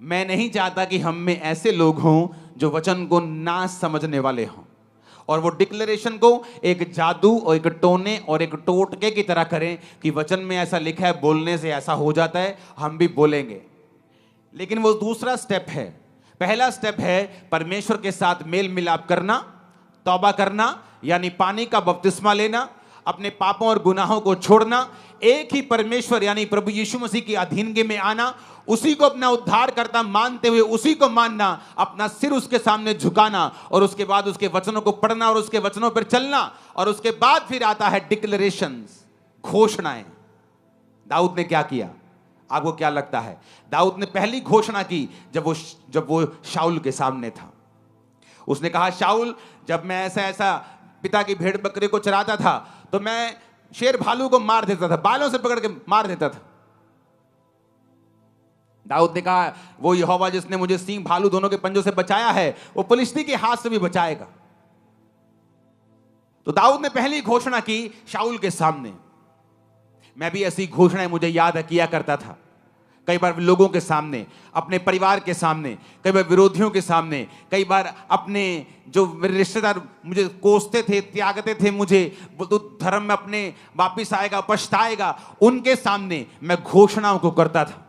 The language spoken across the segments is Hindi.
मैं नहीं चाहता कि हम में ऐसे लोग हों जो वचन को ना समझने वाले हों और वो डिक्लेरेशन को एक जादू और एक टोने और एक टोटके की तरह करें कि वचन में ऐसा लिखा है, बोलने से ऐसा हो जाता है, हम भी बोलेंगे। लेकिन वो दूसरा स्टेप है। पहला स्टेप है परमेश्वर के साथ मेल मिलाप करना, तौबा करना, यानी पानी का बपतिस्मा लेना, अपने पापों और गुनाहों को छोड़ना, एक ही परमेश्वर यानी प्रभु यीशु मसीह की अधीनगी में आना, उसी को अपना उद्धारकर्ता मानते हुए उसी को मानना, अपना सिर उसके सामने झुकाना और उसके बाद उसके वचनों को पढ़ना और उसके वचनों पर चलना। और उसके बाद फिर आता है डिक्लेरेशंस, घोषणाएं। दाऊद ने क्या किया? आपको क्या लगता है? दाऊद ने पहली घोषणा की जब वो शाऊल के सामने था। उसने कहा, शाऊल, जब मैं ऐसा पिता की भेड़ बकरे को चराता था तो मैं शेर भालू को मार देता था, बालों से पकड़ के मार देता था। दाऊद ने कहा, वो यहोवा जिसने मुझे सिंह भालू दोनों के पंजों से बचाया है, वो फिलिस्ती के हाथ से भी बचाएगा। तो दाऊद ने पहली घोषणा की शाऊल के सामने। मैं भी ऐसी घोषणाएं मुझे याद किया करता था, कई बार लोगों के सामने, अपने परिवार के सामने, कई बार विरोधियों के सामने, कई बार अपने जो रिश्तेदार मुझे कोसते थे, त्यागते थे मुझे, तो धर्म में अपने वापिस आएगा, पछताएगा, उनके सामने मैं घोषणाओं को करता था।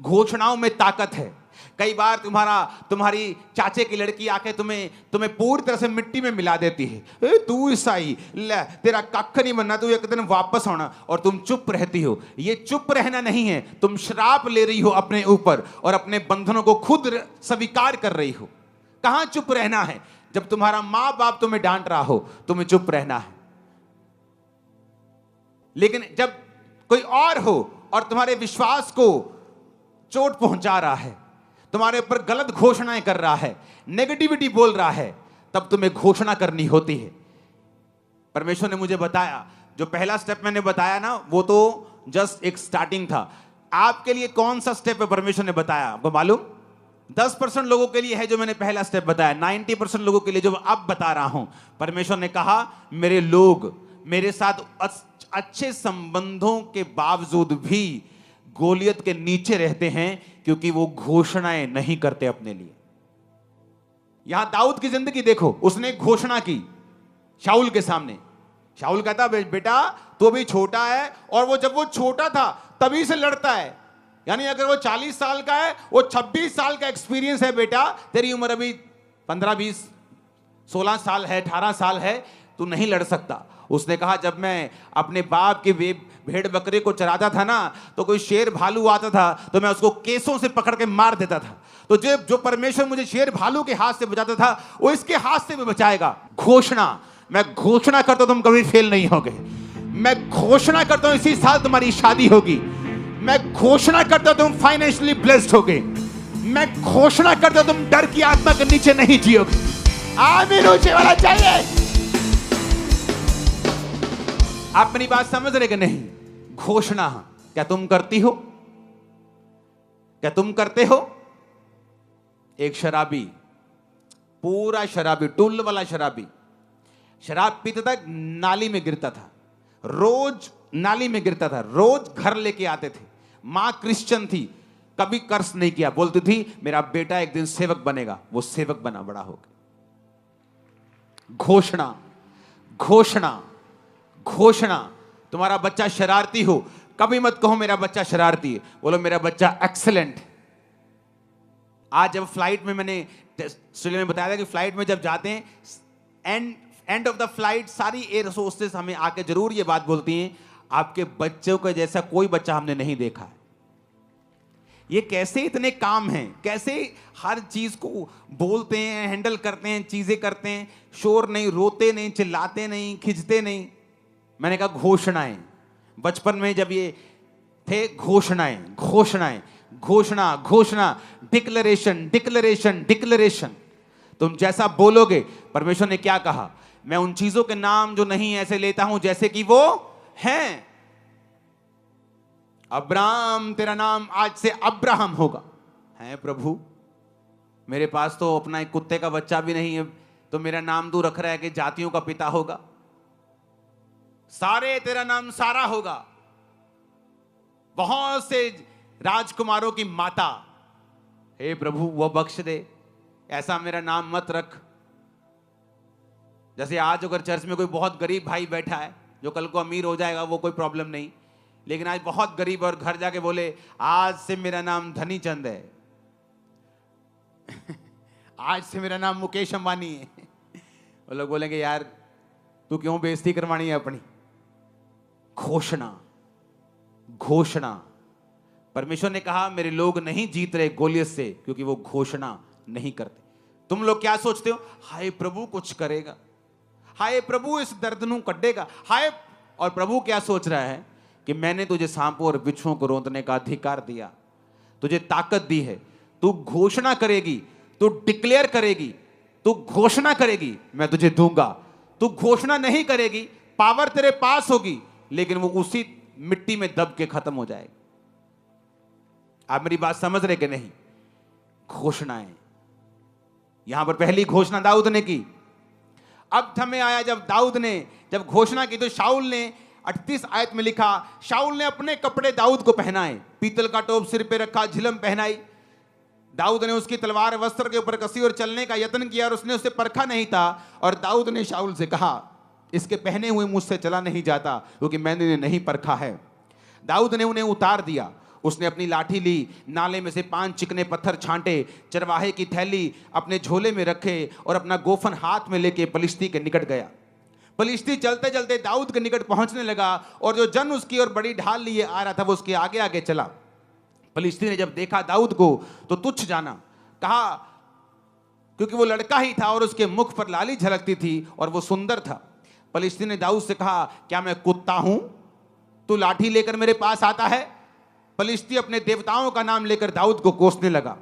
घोषणाओं में ताकत है। कई बार तुम्हारी चाचे की लड़की आके तुम्हें पूरी तरह से मिट्टी में मिला देती है। तू ईसाई, ले तेरा कख नहीं बनना, तू एक दिन वापस आना, और तुम चुप रहती हो। ये चुप रहना नहीं है, तुम श्राप ले रही हो अपने ऊपर और अपने बंधनों को खुद स्वीकार कर रही हो। कहां चुप रहना है? जब तुम्हारा मां बाप तुम्हें डांट रहा हो, तुम्हें चुप रहना है। लेकिन जब कोई और हो और तुम्हारे विश्वास को चोट पहुंचा रहा है, तुम्हारे ऊपर गलत घोषणाएं कर रहा है, नेगेटिविटी बोल रहा है, तब तुम्हें घोषणा करनी होती है। परमेश्वर ने मुझे बताया, जो पहला स्टेप मैंने बताया ना, वो तो जस्ट एक स्टार्टिंग था। आपके लिए कौन सा स्टेप है परमेश्वर ने बताया? आपको मालूम? 10% लोगों के लिए है जो मैंने पहला स्टेप बताया, 90% लोगों के लिए जो अब बता रहा हूं। परमेश्वर ने कहा, मेरे लोग मेरे साथ अच्छे संबंधों के बावजूद भी गोलियत के नीचे रहते हैं, क्योंकि वो घोषणाएं नहीं करते अपने लिए। यहां दाऊद की जिंदगी देखो, उसने घोषणा की शाऊल के सामने। शाऊल कहता, बेटा तू अभी छोटा है, और जब वो छोटा था तभी से लड़ता है। यानी अगर वो 40 साल का है, वो 26 साल का एक्सपीरियंस है। बेटा तेरी उम्र अभी 15, 20, 16 साल है, 18 साल है, तू नहीं लड़ सकता। उसने कहा, जब मैं अपने बाप के भेड़ बकरे को चराता था ना, तो कोई शेर भालू आता था तो मैं उसको केसों से पकड़ के मार देता था। तो जो परमेश्वर मुझे शेर भालू के हाथ से बचाता था, वो इसके हाथ से भी बचाएगा। घोषणा, मैं घोषणा करता हूं तुम कभी फेल नहीं होगे। मैं घोषणा करता हूं इसी साल तुम्हारी शादी होगी। मैं घोषणा करता हूं तुम फाइनेंशियली ब्लेस्ड होगे। मैं घोषणा करता हूं तुम डर की आत्मा के नीचे नहीं जियोगे। आमीन ऊंचे वाला चाहिए। आप मेरी बात समझ रहे कि नहीं? घोषणा क्या तुम करती हो? क्या तुम करते हो? एक शराबी, पूरा शराबी, टुल्ल वाला शराबी, शराब पीता था, नाली में गिरता था, रोज नाली में गिरता था, रोज घर लेके आते थे। मां क्रिश्चियन थी, कभी कर्ज नहीं किया, बोलती थी मेरा बेटा एक दिन सेवक बनेगा। वो सेवक बना, बड़ा हो गया। घोषणा, घोषणा, घोषणा। तुम्हारा बच्चा शरारती हो, कभी मत कहो मेरा बच्चा शरारती है, बोलो मेरा बच्चा एक्सीलेंट। आज जब फ्लाइट में, मैंने ऑस्ट्रेलिया में बताया था कि फ्लाइट में जब जाते हैं, एंड ऑफ द फ्लाइट सारी एयर होस्टेस हमें आके जरूर ये बात बोलती हैं, आपके बच्चों के जैसा कोई बच्चा हमने नहीं देखा है। ये कैसे इतने काम हैं, कैसे हर चीज को बोलते हैं, हैंडल करते हैं, चीजें करते हैं, शोर नहीं, रोते नहीं, चिल्लाते नहीं, खिंचते नहीं। मैंने कहा घोषणाएं। बचपन में जब ये थे, घोषणाएं, घोषणाएं, घोषणा, घोषणा, डिक्लेरेशन, डिक्लेरेशन, डिक्लेरेशन। तुम जैसा बोलोगे, परमेश्वर ने क्या कहा, मैं उन चीजों के नाम जो नहीं ऐसे लेता हूं जैसे कि वो हैं। अब्राहम, तेरा नाम आज से अब्राहम होगा। है प्रभु, मेरे पास तो अपना एक कुत्ते का बच्चा भी नहीं है, तो मेरा नाम तू रख रहा है कि जातियों का पिता होगा। सारे, तेरा नाम सारा होगा। बहुत से राजकुमारों की माता, हे प्रभु वो बख्श दे, ऐसा मेरा नाम मत रख। जैसे आज अगर चर्च में कोई बहुत गरीब भाई बैठा है जो कल को अमीर हो जाएगा, वो कोई प्रॉब्लम नहीं, लेकिन आज बहुत गरीब और घर जाके बोले आज से मेरा नाम धनी चंद है, आज से मेरा नाम मुकेश अंबानी है, वो लोग बोलेंगे यार तू क्यों बेइज्जती करवानी है अपनी। घोषणा, घोषणा। परमेश्वर ने कहा मेरे लोग नहीं जीत रहे गोलियत से क्योंकि वो घोषणा नहीं करते। तुम लोग क्या सोचते हो, हाय प्रभु कुछ करेगा, हाय प्रभु इस दर्द नू कटेगा, हाय। और प्रभु क्या सोच रहा है कि मैंने तुझे सांपों और बिच्छुओं को रोंदने का अधिकार दिया, तुझे ताकत दी है, तू घोषणा करेगी, तू डिक्लेयर करेगी, तू घोषणा करेगी, मैं तुझे दूंगा। तू घोषणा नहीं करेगी, पावर तेरे पास होगी, लेकिन वो उसी मिट्टी में दब के खत्म हो जाएगी। आप मेरी बात समझ रहे कि नहीं? घोषणाएं। यहां पर पहली घोषणा दाऊद ने की। अब समय आया जब दाऊद ने जब घोषणा की तो शाऊल ने 38 आयत में लिखा, शाऊल ने अपने कपड़े दाऊद को पहनाए, पीतल का टोप सिर पे रखा, झिलम पहनाई। दाऊद ने उसकी तलवार वस्त्र के ऊपर कसी और चलने का यत्न किया और उसने उसे परखा नहीं था। और दाऊद ने शाऊल से कहा इसके पहने हुए मुझसे चला नहीं जाता क्योंकि मैंने इन्हें नहीं परखा है। दाऊद ने उन्हें उतार दिया, उसने अपनी लाठी ली, नाले में से 5 चिकने पत्थर छांटे, चरवाहे की थैली अपने झोले में रखे और अपना गोफन हाथ में लेके पलिश्ती के निकट गया। पलिश्ती चलते चलते दाऊद के निकट पहुंचने लगा और जो जन उसकी ओर बड़ी ढाल लिए आ रहा था वो उसके आगे आगे चला। पलिश्ती ने जब देखा दाऊद को तो तुच्छ जाना, कहा क्योंकि वो लड़का ही था और उसके मुख पर लाली झलकती थी और वो सुंदर था। पलिश्ती ने दाऊद से कहा क्या मैं कुत्ता हूं, तू लाठी लेकर मेरे पास आता है? पलिश्ती अपने देवताओं का नाम लेकर दाऊद को कोसने लगा।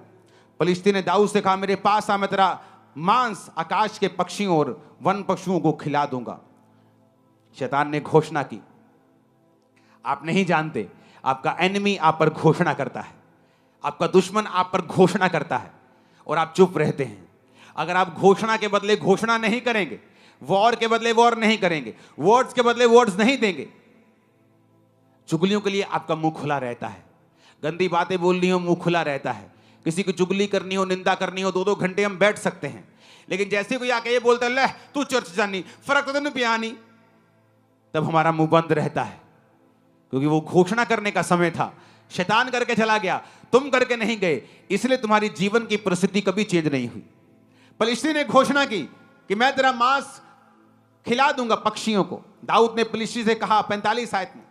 पलिश्ती ने दाऊद से कहा मेरे पास आ, मैं तेरा मांस आकाश के पक्षियों और वन पशुओं को खिला दूंगा। शैतान ने घोषणा की। आप नहीं जानते, आपका एनिमी आप पर घोषणा करता है, आपका दुश्मन आप पर घोषणा करता है और आप चुप रहते हैं। अगर आप घोषणा के बदले घोषणा नहीं करेंगे, वॉर के बदले वॉर नहीं करेंगे, वर्ड्स के बदले वर्ड्स नहीं देंगे, चुगलियों के लिए आपका मुंह खुला रहता है, गंदी बातें बोलनी हो मुंह खुला रहता है, किसी की चुगली करनी हो, निंदा करनी हो, 2-2 घंटे हम बैठ सकते हैं। लेकिन जैसे कोई आके ये बोलता है ले तू चर्च जानी, फर्क तो नहीं पियानी, तब हमारा मुंह बंद रहता है क्योंकि वो घोषणा करने का समय था। शैतान करके चला गया, तुम करके नहीं गए, इसलिए तुम्हारी जीवन की परिस्थिति कभी चेंज नहीं हुई। पलिश्ती ने घोषणा की कि मैं तेरा मांस खिला दूंगा पक्षियों को। दाऊद ने पलिश्ती से कहा 45 आयत में,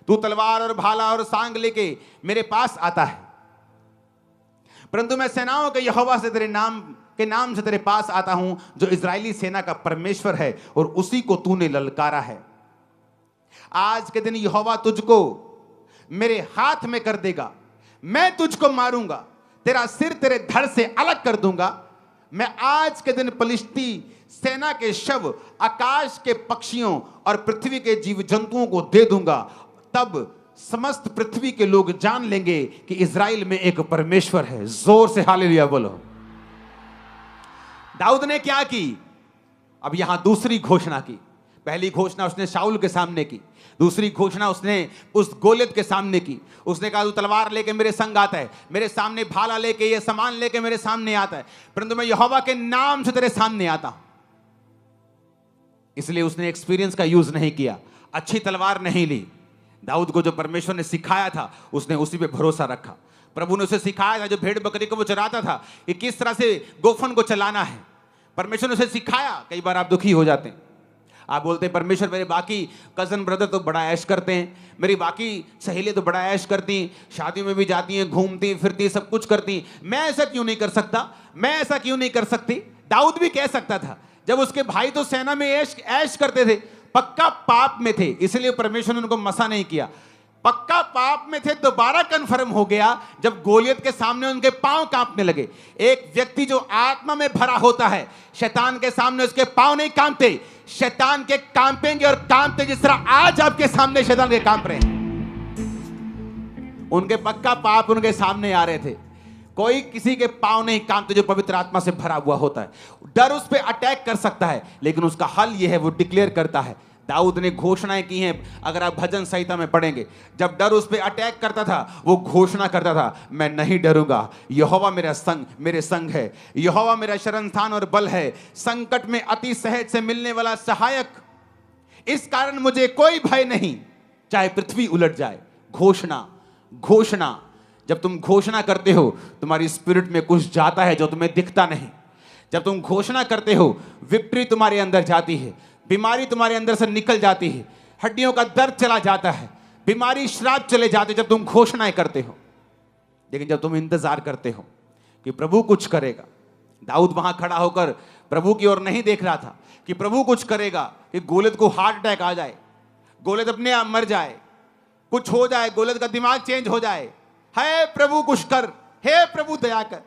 तू तलवार और भाला और सांग लेके मेरे पास आता है, परंतु मैं सेनाओं के यहोवा से तेरे नाम के नाम से तेरे पास आता हूं जो इजरायली सेना का परमेश्वर है और उसी को तूने ललकारा है। आज के दिन यहोवा तुझको मेरे हाथ में कर देगा, मैं तुझको मारूंगा, तेरा सिर तेरे धड़ से अलग कर दूंगा। मैं आज के दिन पलिश्ती सेना के शव आकाश के पक्षियों और पृथ्वी के जीव जंतुओं को दे दूंगा, तब समस्त पृथ्वी के लोग जान लेंगे कि इजराइल में एक परमेश्वर है। जोर से हालेलुया बोलो। दाऊद ने क्या की? अब यहां दूसरी घोषणा की। पहली घोषणा उसने शाऊल के सामने की, दूसरी घोषणा उसने उस गोलियत के सामने की। उसने कहा तू तलवार लेके मेरे संग आता है, मेरे सामने भाला लेके ये सामान लेके मेरे सामने आता है, परंतु मैं यहोवा के नाम से तेरे सामने आता हूं। इसलिए उसने एक्सपीरियंस का यूज नहीं किया, अच्छी तलवार नहीं ली। दाऊद को जो परमेश्वर ने सिखाया था उसने उसी पे भरोसा रखा। प्रभु ने उसे सिखाया था, जो भेड़ बकरी को वो चराता था, कि किस तरह से गोफन को चलाना है। परमेश्वर ने उसे सिखाया। कई बार आप दुखी हो जाते हैं, आप बोलते हैं परमेश्वर मेरे बाकी कजन ब्रदर तो बड़ा ऐश करते हैं, मेरी बाकी सहेलियां तो बड़ा ऐश करती, शादियों में भी जाती हैं, घूमती फिरती, सब कुछ करती, मैं ऐसा क्यों नहीं कर सकता, मैं ऐसा क्यों नहीं कर सकती। दाऊद भी कह सकता था, जब उसके भाई तो सेना में ऐश करते थे, पक्का पाप में थे, इसलिए परमेश्वर ने उनको मसा नहीं किया। पक्का पाप में थे, दोबारा कंफर्म हो गया जब गोलियत के सामने उनके पांव कांपने लगे। एक व्यक्ति जो आत्मा में भरा होता है, शैतान के सामने उसके पांव नहीं कांपते, शैतान के कांपेंगे और कांपते जिस तरह आज आपके सामने शैतान के कांप रहे हैं। उनके पक्का पाप उनके सामने आ रहे थे। कोई किसी के पांव नहीं कांपते जो पवित्र आत्मा से भरा हुआ होता है। डर उस पर अटैक कर सकता है, लेकिन उसका हल यह है, वो डिक्लेयर करता है। दाऊद ने घोषणाएं की हैं। अगर आप भजन संहिता में पढ़ेंगे, जब डर उस पर अटैक करता था, वो घोषणा करता था, मैं नहीं डरूंगा, यहोवा मेरे संग है, यहोवा मेरा शरणस्थान और बल है, संकट में अति सहज से मिलने वाला सहायक, इस कारण मुझे कोई भय नहीं, चाहे पृथ्वी उलट जाए। घोषणा, घोषणा। जब तुम घोषणा करते हो, तुम्हारी स्पिरिट में कुछ जाता है जो तुम्हें दिखता नहीं। जब तुम घोषणा करते हो, विक्ट्री तुम्हारे अंदर जाती है, बीमारी तुम्हारे अंदर से निकल जाती है, हड्डियों का दर्द चला जाता है, बीमारी श्राप चले जाते, जब तुम घोषणाएं करते हो। लेकिन जब तुम इंतजार करते हो कि प्रभु कुछ करेगा, दाऊद वहां खड़ा होकर प्रभु की ओर नहीं देख रहा था कि प्रभु कुछ करेगा, कि गोलियत को हार्ट अटैक आ जाए, गोलियत अपने आप मर जाए, कुछ हो जाए, गोलियत का दिमाग चेंज हो जाए। हे प्रभु कुछ कर, हे प्रभु दया कर।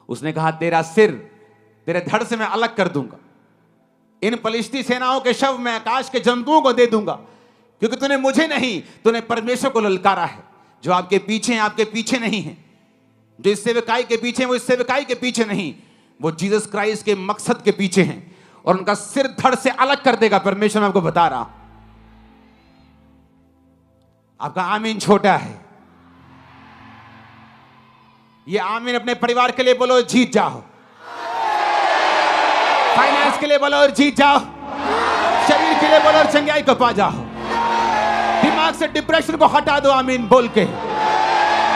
उसने कहा, तेरा सिर तेरे धड़ से मैं अलग कर दूंगा, इन फलिश्ती सेनाओं के शव मैं आकाश के जंतुओं को दे दूंगा, क्योंकि तूने मुझे नहीं, तूने परमेश्वर को ललकारा है। जो आपके पीछे हैं, आपके पीछे नहीं है। जो इस सेवकाई के पीछे हैं, वो इस सेवकाई के पीछे नहीं, वो जीसस क्राइस्ट के मकसद के पीछे हैं, और उनका सिर धड़ से अलग कर देगा परमेश्वर। मैं आपको बता रहा हूं। आपका आमीन छोटा है। ये आमीन अपने परिवार के लिए बोलो, जीत जाओ। फाइनेंस के लिए बोलो और जीत जाओ। शरीर के लिए बोलो और चंगाई को पा जाओ। दिमाग से डिप्रेशन को हटा दो, आमीन बोल के।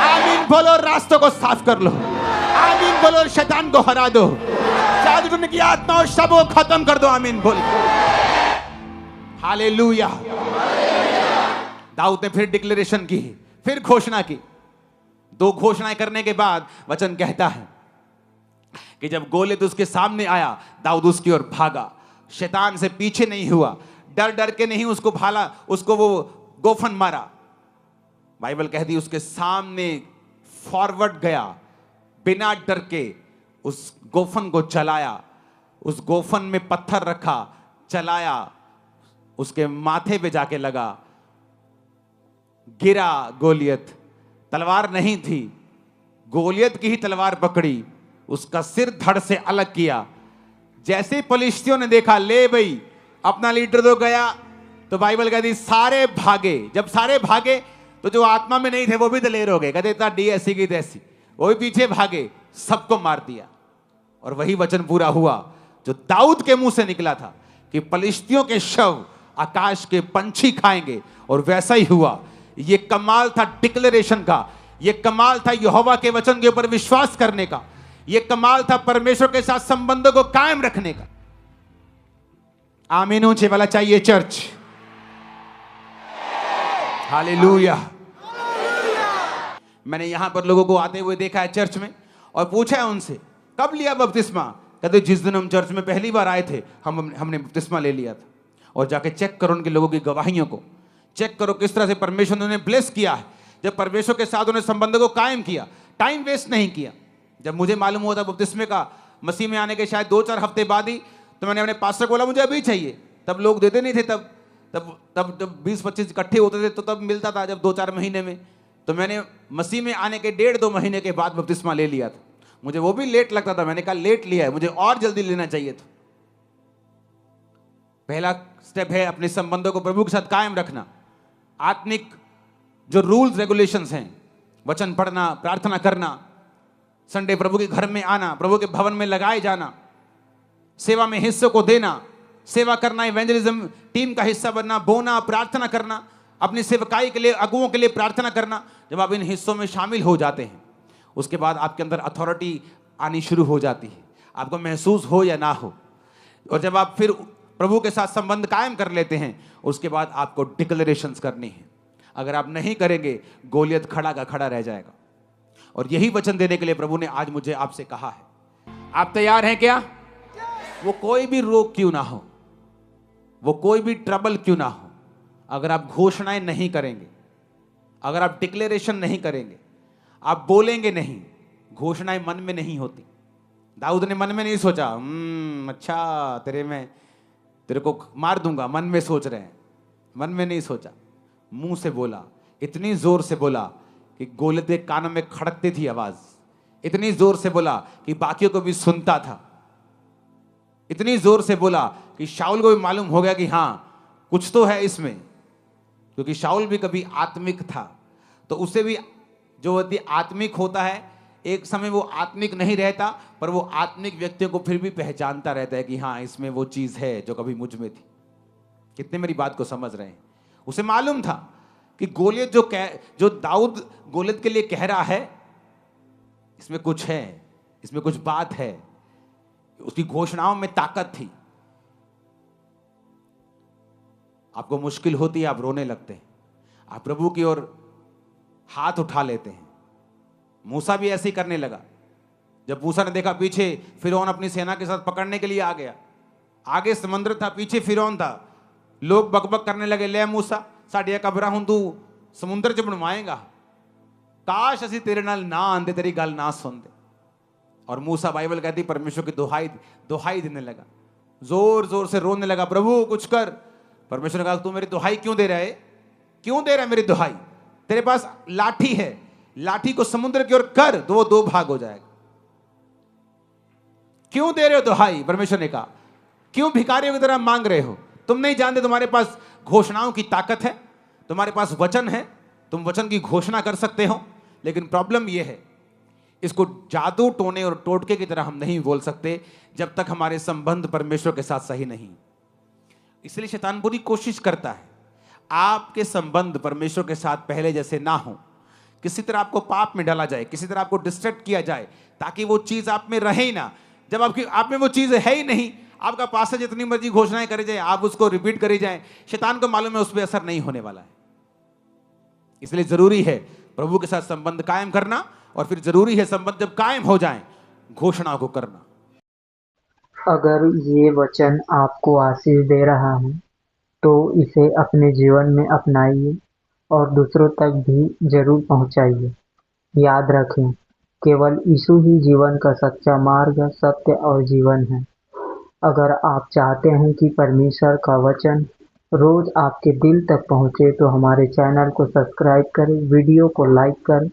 आमीन बोलो और रास्तों को साफ कर लो। आमीन बोलो और शैतान को हरा दो। जादू की आत्मा और सब को खत्म कर दो, आमीन बोल के। हालेलुया। दाऊद ने फिर डिक्लेरेशन की, फिर घोषणा की। 2 घोषणाएं करने के बाद वचन कहता है कि जब गोलियत उसके सामने आया, दाऊद उसकी ओर भागा, शैतान से पीछे नहीं हुआ, डर डर के नहीं उसको भाला, उसको वो गोफन मारा। बाइबल कहती उसके सामने फॉरवर्ड गया, बिना डर के उस गोफन को चलाया, उस गोफन में पत्थर रखा, चलाया, उसके माथे पे जाके लगा, गिरा गोलियत। तलवार नहीं थी, गोलियत की ही तलवार पकड़ी, उसका सिर धड़ से अलग किया। जैसे फलिश्तियों ने देखा, ले भाई अपना लीडर तो गया, तो बाइबल कहती सारे भागे। जब सारे भागे तो जो आत्मा में नहीं थे वो भी दलेर हो गए, कहते इतना डी ऐसी की तैसी, वो भी पीछे भागे, सबको मार दिया। और वही वचन पूरा हुआ जो दाऊद के मुंह से निकला था कि फलिश्तियों के शव आकाश के पंछी खाएंगे, और वैसा ही हुआ। ये कमाल था डिक्लेरेशन का, ये कमाल था यहोवा के वचन के ऊपर विश्वास करने का, ये कमाल था परमेश्वर के साथ संबंधों को कायम रखने का। आमीन ऊंचे वाला चाहिए चर्च। हालेलुया। मैंने यहां पर लोगों को आते हुए देखा है चर्च में, और पूछा है उनसे, कब लिया बपतिस्मा? कहते जिस दिन हम चर्च में पहली बार आए थे, हमने बपतिस्मा ले लिया था। और जाके चेक करो उनके लोगों की गवाहियों को, चेक करो किस तरह से परमेश्वर ने उन्हें ब्लेस किया है। जब परमेश्वर के साथ उन्हें संबंधों को कायम किया, टाइम वेस्ट नहीं किया। जब मुझे मालूम हुआ था बपतिस्मे का, मसीह में आने के शायद 2-4 हफ्ते बाद ही, तो मैंने अपने पास्टर को बोला मुझे अभी चाहिए। तब लोग देते नहीं थे, तब जब 20-25 इकट्ठे होते थे तो तब मिलता था, जब 2-4 महीने में। तो मैंने मसीह में आने के 1.5-2 महीने के बाद बपतिस्मा ले लिया था। मुझे वो भी लेट लगता था, मैंने कहा लेट लिया है, मुझे और जल्दी लेना चाहिए था। पहला स्टेप है अपने संबंधों को प्रभु के साथ कायम रखना। आत्मिक जो रूल्स रेगुलेशंस हैं, वचन पढ़ना, प्रार्थना करना, संडे प्रभु के घर में आना, प्रभु के भवन में लगाए जाना, सेवा में हिस्सों को देना, सेवा करना, इवेंजलिज्म टीम का हिस्सा बनना, बोना, प्रार्थना करना, अपनी सेवकाई के लिए, अगुओं के लिए प्रार्थना करना। जब आप इन हिस्सों में शामिल हो जाते हैं, उसके बाद आपके अंदर अथॉरिटी आनी शुरू हो जाती है, आपको महसूस हो या ना हो। और जब आप फिर प्रभु के साथ संबंध कायम कर लेते हैं, उसके बाद आपको डिक्लेरेशंस करनी है। अगर आप नहीं करेंगे, गोलियत खड़ा का खड़ा रह जाएगा। और यही वचन देने के लिए प्रभु ने आज मुझे आपसे कहा है। आप तैयार हैं क्या? वो कोई भी रोग क्यों ना हो, वो कोई भी ट्रबल क्यों ना हो, अगर आप घोषणाएं नहीं करेंगे, अगर आप डिक्लेरेशन नहीं करेंगे, आप बोलेंगे नहीं, घोषणाएं मन में नहीं होती। दाऊद ने मन में नहीं सोचा अच्छा तेरे को मार दूंगा, मन में सोच रहे हैं, मन में नहीं सोचा, मुंह से बोला, इतनी जोर से बोला कि गोलियत के कानों में खड़कती थी आवाज, इतनी जोर से बोला कि बाकियों को भी सुनता था, इतनी जोर से बोला कि शाऊल को भी मालूम हो गया कि हाँ कुछ तो है इसमें, क्योंकि शाऊल भी कभी आत्मिक था, तो उसे भी जो व्यक्ति आत्मिक होता है एक समय वो आत्मिक नहीं रहता, पर वो आत्मिक व्यक्तियों को फिर भी पहचानता रहता है कि हाँ इसमें वो चीज है जो कभी मुझ में थी। कितने मेरी बात को समझ रहे हैं? उसे मालूम था कि गोलियत जो दाऊद गोलियत के लिए कह रहा है, इसमें कुछ है, इसमें कुछ बात है। उसकी घोषणाओं में ताकत थी। आपको मुश्किल होती है, आप रोने लगते हैं, आप प्रभु की ओर हाथ उठा लेते हैं। मूसा भी ऐसे ही करने लगा। जब मूसा ने देखा पीछे फिरौन अपनी सेना के साथ पकड़ने के लिए आ गया, आगे समुद्र था, पीछे फिरौन था, लोग बकबक करने लगे, ले मूसा साडिया कबरा हूं तू समुद्र च बनवाएगा, काश असी तेरे नाल ना आंदे, तेरी गल ना सुनते। और मूसा, बाइबल कहती, परमेश्वर की दुहाई देने लगा, जोर जोर से रोने लगा, प्रभु कुछ कर। परमेश्वर ने कहा, तू मेरी दुहाई क्यों दे रहा है? क्यों दे रहा है मेरी दुहाई? तेरे पास लाठी है, लाठी को समुद्र की ओर कर, तो वो दो भाग हो जाएगा। क्यों दे रहे हो दुहाई? परमेश्वर ने कहा, क्यों भिखारियों की तरह मांग रहे हो? तुम नहीं जानते तुम्हारे पास घोषणाओं की ताकत है, तुम्हारे पास वचन है, तुम वचन की घोषणा कर सकते हो। लेकिन प्रॉब्लम यह है, इसको जादू टोने और टोटके की तरह हम नहीं बोल सकते जब तक हमारे संबंध परमेश्वर के साथ सही नहीं। इसलिए शैतान पूरी कोशिश करता है आपके संबंध परमेश्वर के साथ पहले जैसे ना हो, किसी तरह आपको पाप में डाला जाए, किसी तरह आपको डिस्ट्रैक्ट किया जाए, ताकि वो चीज आप में रहे ही ना। जब आप में वो चीज है ही नहीं, आपका पास्टर जितनी मर्जी घोषणाएं करे जाए, आप उसको रिपीट करी जाए, शैतान को मालूम है उस पर असर नहीं होने वाला है। इसलिए जरूरी है प्रभु के साथ संबंध कायम करना, और फिर जरूरी है संबंध जब कायम हो जाए घोषणा को करना। अगर ये वचन आपको आशीष दे रहा है तो इसे अपने जीवन में अपनाइए और दूसरों तक भी जरूर पहुंचाइए। याद रखें, केवल यीशु ही जीवन का सच्चा मार्ग, सत्य और जीवन है। अगर आप चाहते हैं कि परमेश्वर का वचन रोज आपके दिल तक पहुंचे तो हमारे चैनल को सब्सक्राइब करें, वीडियो को लाइक करें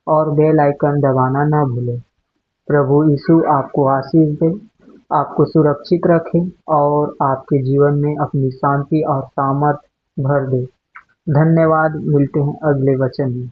और बेल आइकन दबाना ना भूलें। प्रभु यीशु आपको आशीष दे, आपको सुरक्षित रखे और आपके जीवन में अपनी शांति और सामर्थ भर दे। धन्यवाद। मिलते हैं अगले वचन में।